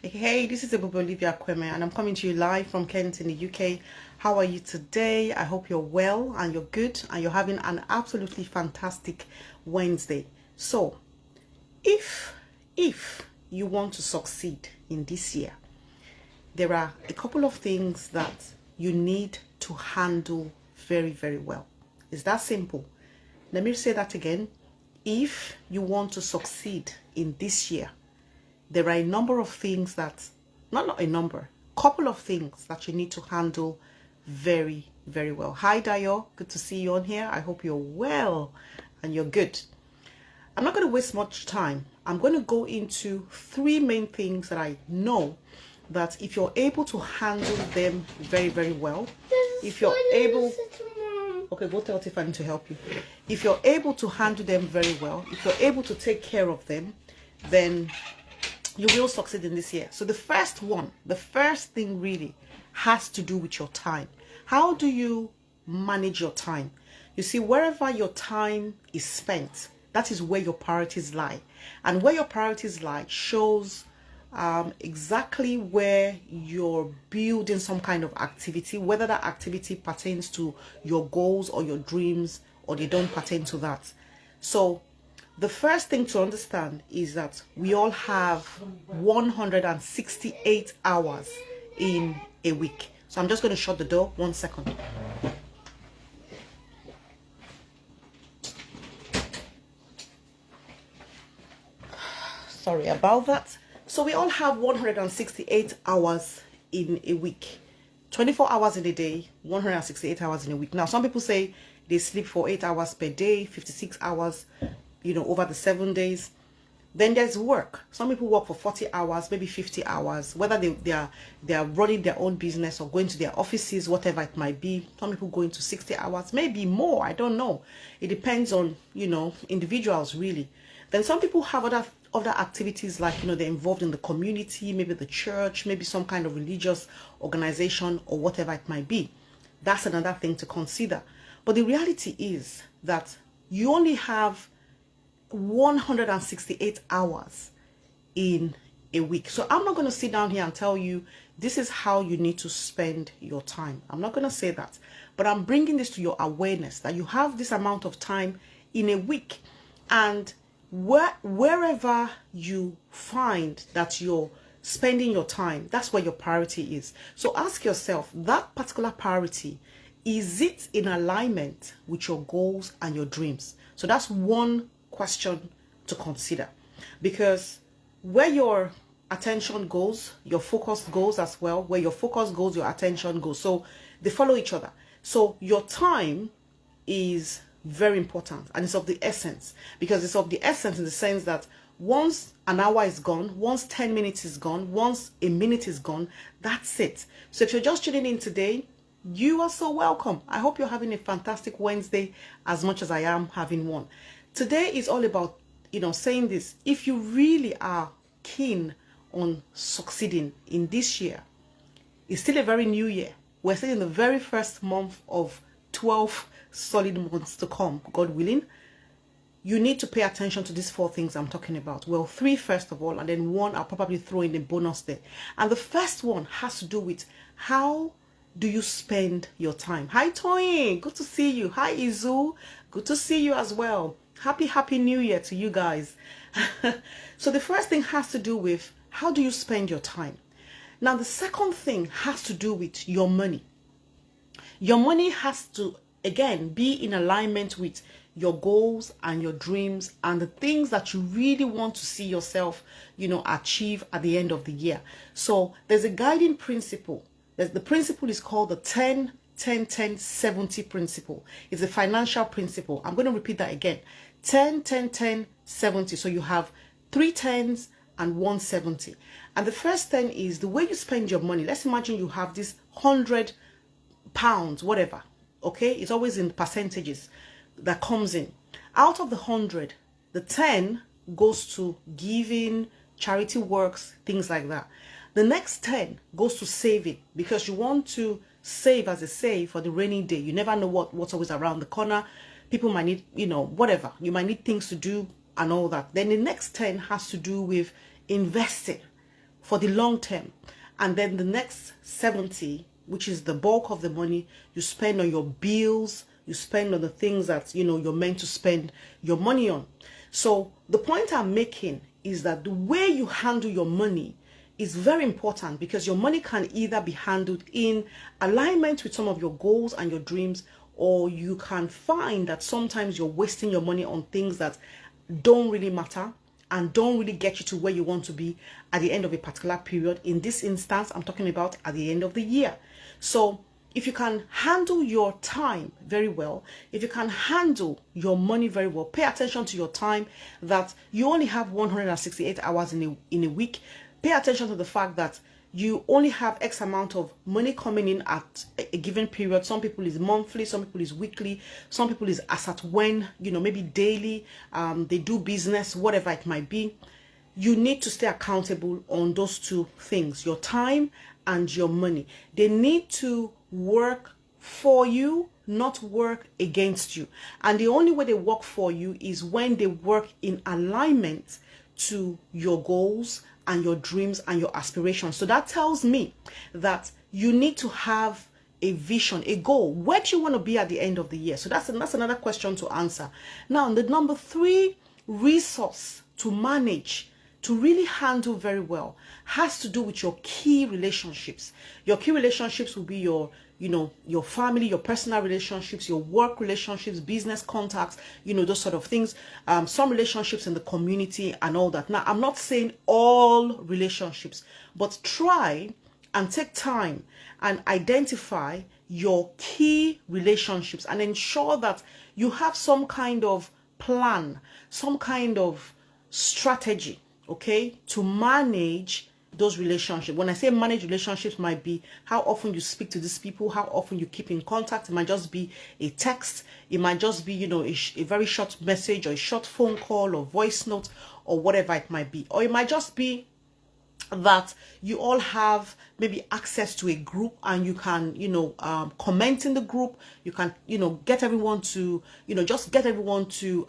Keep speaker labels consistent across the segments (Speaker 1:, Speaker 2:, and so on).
Speaker 1: Hey, this is Ebube Olivia Akueme, and I'm coming to you live from Kent in the UK. How are you today? I hope you're well and you're good and you're having an absolutely fantastic Wednesday. So, if you want to succeed in this year, there are a couple of things that you need to handle very, very well. It's that simple. Let me say that again. If you want to succeed in this year, there are a number of things that, not a number, couple of things that you need to handle very, very well. Hi, Dayo. Good to see you on here. I hope you're well and you're good. I'm not going to waste much time. I'm going to go into three main things that I know that if you're able to handle them very, very well, if you're able... Okay, go tell Tiffany to help you. If you're able to handle them very well, if you're able to take care of them, then you will succeed in this year. So the first thing really has to do with your time. How do you manage your time? You see, wherever your time is spent, that is where your priorities lie. And where your priorities lie shows exactly where you're building some kind of activity, whether that activity pertains to your goals or your dreams, or they don't pertain to that. So the first thing to understand is that we all have 168 hours in a week. So I'm just going to shut the door 1 second. Sorry about that. So we all have 168 hours in a week. 24 hours in a day, 168 hours in a week. Now, some people say they sleep for 8 hours per day, 56 hours, over the 7 days. Then there's work. Some people work for 40 hours, maybe 50 hours, whether they are running their own business or going to their offices, whatever it might be. Some people go into 60 hours, maybe more, I don't know. It depends on, individuals really. Then some people have other activities like, they're involved in the community, maybe the church, maybe some kind of religious organization or whatever it might be. That's another thing to consider. But the reality is that you only have 168 hours in a week. So I'm not going to sit down here and tell you this is how you need to spend your time. I'm not going to say that, but I'm bringing this to your awareness that you have this amount of time in a week, and wherever you find that you're spending your time, that's where your priority is. So ask yourself, that particular priority, is it in alignment with your goals and your dreams? So that's one question to consider, because where your attention goes, your focus goes as well. Where your focus goes, your attention goes. So they follow each other. So your time is very important, and it's of the essence, because it's of the essence in the sense that once an hour is gone, once 10 minutes is gone, once a minute is gone, that's it. So if you're just tuning in today, you are so welcome. I hope you're having a fantastic Wednesday as much as I am having one. Today is all about, saying this. If you really are keen on succeeding in this year, it's still a very new year. We're still in the very first month of 12 solid months to come, God willing. You need to pay attention to these four things I'm talking about. Well, three first of all, and then one I'll probably throw in the bonus there. And the first one has to do with how do you spend your time. Hi Toyin, good to see you. Hi Izu, good to see you as well. Happy New Year to you guys. So the first thing has to do with how do you spend your time. Now the second thing has to do with your money. Your money has to, again, be in alignment with your goals and your dreams and the things that you really want to see yourself, achieve at the end of the year. So there's a guiding principle. The principle is called the 10-10-10-70 principle. It's a financial principle. I'm going to repeat that again. 10-10-10-70. So you have 3 10s and 1 70. And the first 10 is the way you spend your money. Let's imagine you have this £100, whatever. Okay, it's always in percentages that comes in. Out of the 100, the 10 goes to giving, charity works, things like that. The next 10 goes to saving, because you want to save, as they say, for the rainy day. You never know what's always around the corner. People might need, whatever. You might need things to do and all that. Then the next 10 has to do with investing for the long term. And then the next 70, which is the bulk of the money, you spend on your bills, you spend on the things that, you know, you're meant to spend your money on. So the point I'm making is that the way you handle your money is very important, because your money can either be handled in alignment with some of your goals and your dreams, or you can find that sometimes you're wasting your money on things that don't really matter and don't really get you to where you want to be at the end of a particular period. In this instance, I'm talking about at the end of the year. So if you can handle your time very well, if you can handle your money very well, pay attention to your time, that you only have 168 hours in a week. Pay attention to the fact that you only have X amount of money coming in at a given period. Some people is monthly, some people is weekly, some people is as at when, you know, maybe daily, they do business, whatever it might be. You need to stay accountable on those two things, your time and your money. They need to work for you, not work against you. And the only way they work for you is when they work in alignment to your goals and your dreams and your aspirations. So that tells me that you need to have a vision, a goal. Where do you want to be at the end of the year? So that's another question to answer. Now, the number 3 resource to manage, to really handle very well, has to do with your key relationships. Your key relationships will be your, you know, your family, your personal relationships, your work relationships, business contacts, you know, those sort of things, some relationships in the community and all that. Now, I'm not saying all relationships, but try and take time and identify your key relationships and ensure that you have some kind of plan, some kind of strategy, okay, to manage those relationships. When I say manage relationships, might be how often you speak to these people, how often you keep in contact. It might just be a text, it might just be, you know, a very short message or a short phone call or voice note or whatever it might be. Or it might just be that you all have maybe access to a group and you can, you know, comment in the group. You can, you know, get everyone to, you know, just get everyone to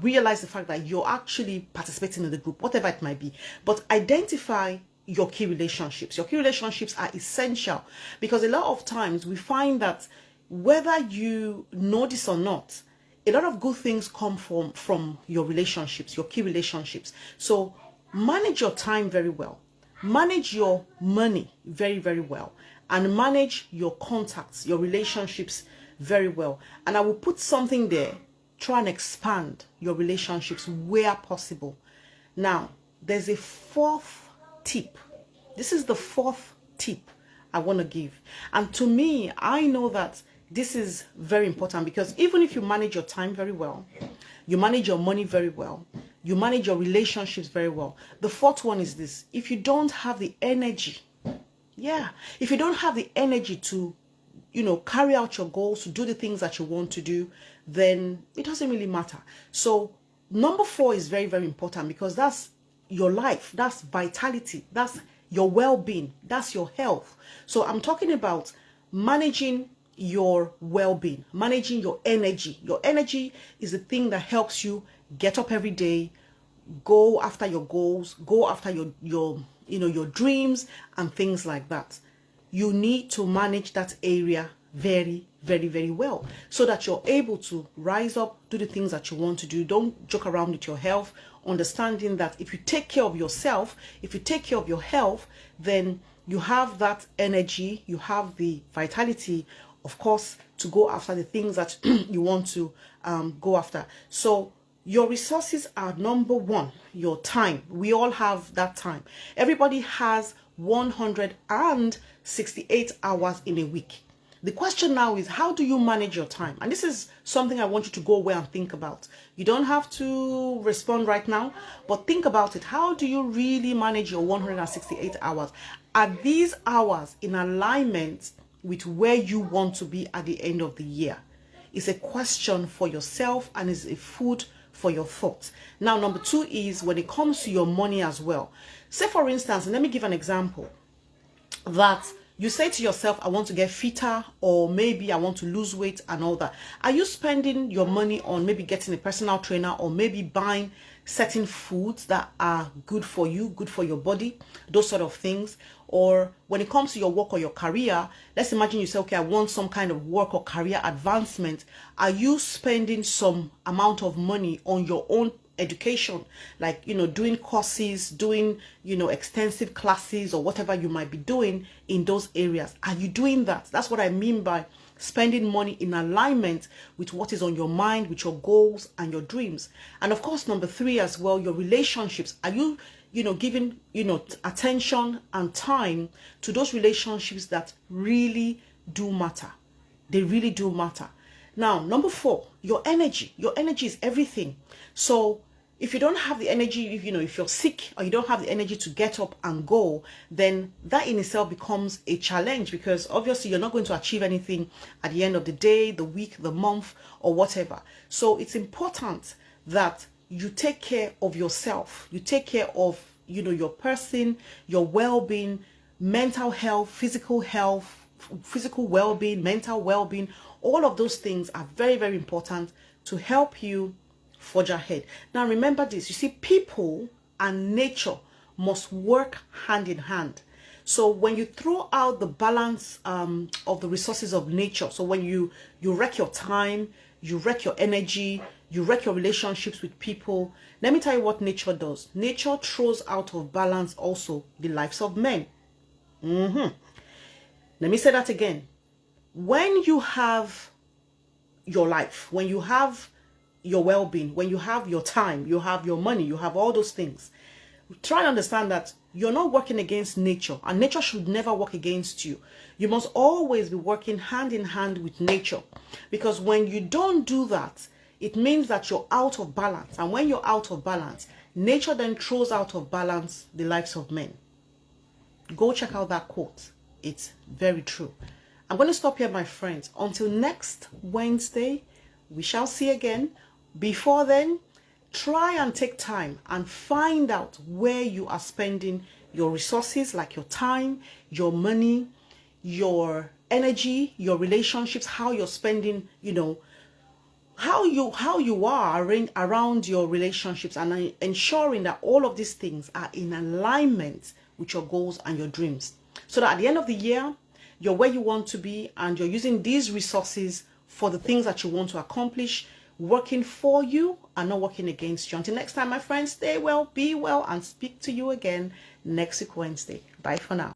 Speaker 1: realize the fact that you're actually participating in the group, whatever it might be. But identify your key relationships. Your key relationships are essential, because a lot of times we find that whether you know this or not, a lot of good things come from your relationships, your key relationships. So manage your time very well, manage your money very, very well, and manage your contacts, your relationships very well. And I will put something there, try and expand your relationships where possible. Now, there's a 4th tip. This is the 4th tip I want to give. And to me, I know that this is very important, because even if you manage your time very well, you manage your money very well, you manage your relationships very well, the 4th one is this: if you don't have the energy, if you don't have the energy to, you know, carry out your goals, to do the things that you want to do, then it doesn't really matter. So number 4 is very, very important, because that's your life, that's vitality, that's your well-being, that's your health. So I'm talking about managing your well-being, managing your energy. Your energy is the thing that helps you get up every day, go after your goals, go after your you know, your dreams and things like that. You need to manage that area very, very, very well, so that you're able to rise up, do the things that you want to do. Don't joke around with your health, understanding that if you take care of yourself, if you take care of your health, then you have that energy, you have the vitality, of course, to go after the things that you want to go after. So your resources are number 1, your time. We all have that time. Everybody has 168 hours in a week. The question now is, how do you manage your time? And this is something I want you to go away and think about. You don't have to respond right now, but think about it. How do you really manage your 168 hours? Are these hours in alignment with where you want to be at the end of the year? It's a question for yourself, and is a food for your thoughts. Now, number 2 is when it comes to your money as well. Say, for instance, and let me give an example, that you say to yourself, I want to get fitter, or maybe I want to lose weight and all that. Are you spending your money on maybe getting a personal trainer, or maybe buying certain foods that are good for you, good for your body, those sort of things. Or when it comes to your work or your career, let's imagine you say, okay, I want some kind of work or career advancement. Are you spending some amount of money on your own education, like, you know, doing courses, doing, you know, extensive classes or whatever you might be doing in those areas? Are you doing that? That's what I mean by spending money in alignment with what is on your mind, with your goals and your dreams. And of course, number 3 as well, your relationships. Are you, you know, giving, you know, attention and time to those relationships that really do matter? They really do matter. Now, number 4, your energy. Your energy is everything. So if you don't have the energy, if, you know, if you're sick or you don't have the energy to get up and go, then that in itself becomes a challenge, because obviously you're not going to achieve anything at the end of the day, the week, the month, or whatever. So it's important that you take care of yourself. You take care of, you know, your person, your well-being, mental health, physical well-being, mental well-being. All of those things are very, very important to help you forge ahead. Now remember this, you see, people and nature must work hand in hand. So when you throw out the balance of the resources of nature, so when you wreck your time, you wreck your energy, you wreck your relationships with people, let me tell you what nature does. Nature throws out of balance also the lives of men. Let me say that again. When you have your life, when you have your well-being, when you have your time, you have your money, you have all those things, try and understand that you're not working against nature, and nature should never work against you. You must always be working hand in hand with nature, because when you don't do that, it means that you're out of balance. And when you're out of balance, nature then throws out of balance the lives of men. Go check out that quote. It's very true. I'm going to stop here, my friends. Until next Wednesday, we shall see again. Before then, try and take time and find out where you are spending your resources, like your time, your money, your energy, your relationships, how you're spending, you know, how you are around your relationships, and ensuring that all of these things are in alignment with your goals and your dreams, so that at the end of the year, you're where you want to be and you're using these resources for the things that you want to accomplish, working for you and not working against you. Until next time, my friends, stay well, be well, and speak to you again next week Wednesday. Bye for now.